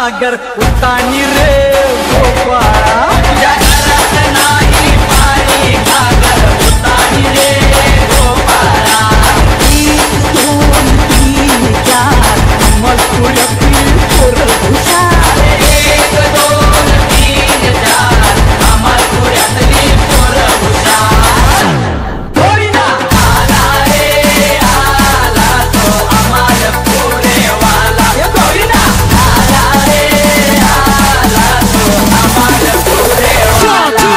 घागर उतानी रे गोपाळा तुझ्या घरात नाही पाणी घागर उतानी रे गोपाळा 1 2 3 4 मलपुऱ्यातील पोरं हुशार 1 2 3 4 अमरपुऱ्यातली पोरं हुशार गोविंदा आला रे आला तो अमरपुरेवाला गोविंदा आला रे आला तो अमरपुरेवाला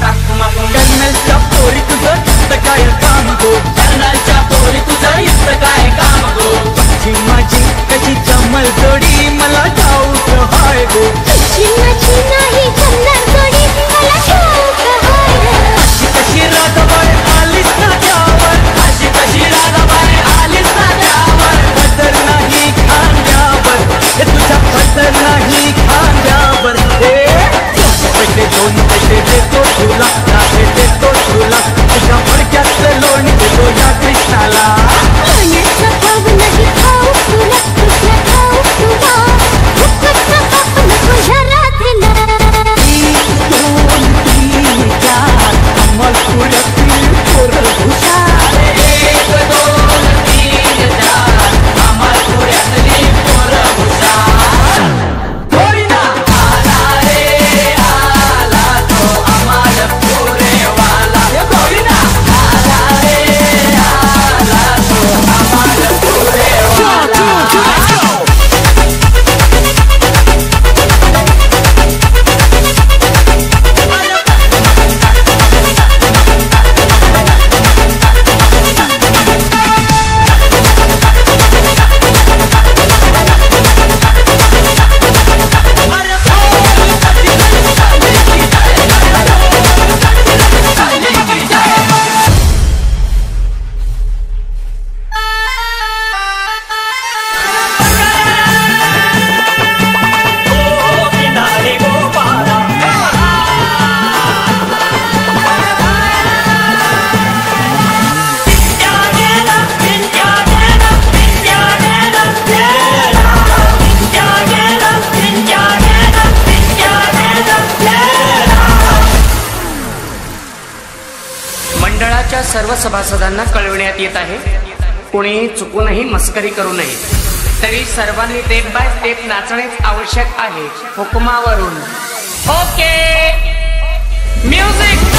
कर्नलच्या पोरी तुझं इथं काय काम गो कर्नलच्या पोरी तुझं इथं काय काम गो तुझी माझी कशी जमल जोडी मला ठाऊक हाय गो तुझी माझी नाही जमणार जोडी मला ठाऊक हाय अशी कशी राधाबाई आलीस ना त्यावर अशी कशी राधाबाई आलीस ना त्यावर पदर नाही खांद्यावर हे तुझ्या पदर नाही खांद्यावर पैसे 2 पैसे देतो तुला राधे देतो तुला तुझ्या मडक्यातलं लोणी देतो या कृष्णाला पाण्याचा भाव नाही ठाऊक तुला तुझ्या ठाऊक तुला फुकटचा बाप नको ह्या राधेला 1 2 3 4 मलपुऱ्यातील पोरं हुशार 1 2 3 4 अमरपुऱ्यातली पोरं हुशार गोविंदा आला रे आला तो अमरपुरेवाला गोविंदा आला रे आला तो अमरपुरेवाला मंडळाच्या सर्व सभासदांना कळविण्यात येत आहे कोणी चुकूनही मस्करी करू नये तरी सर्वांनी स्टेप बाय स्टेप नाचणेच आवश्यक आहे हुकुमावरून ओके म्युझिक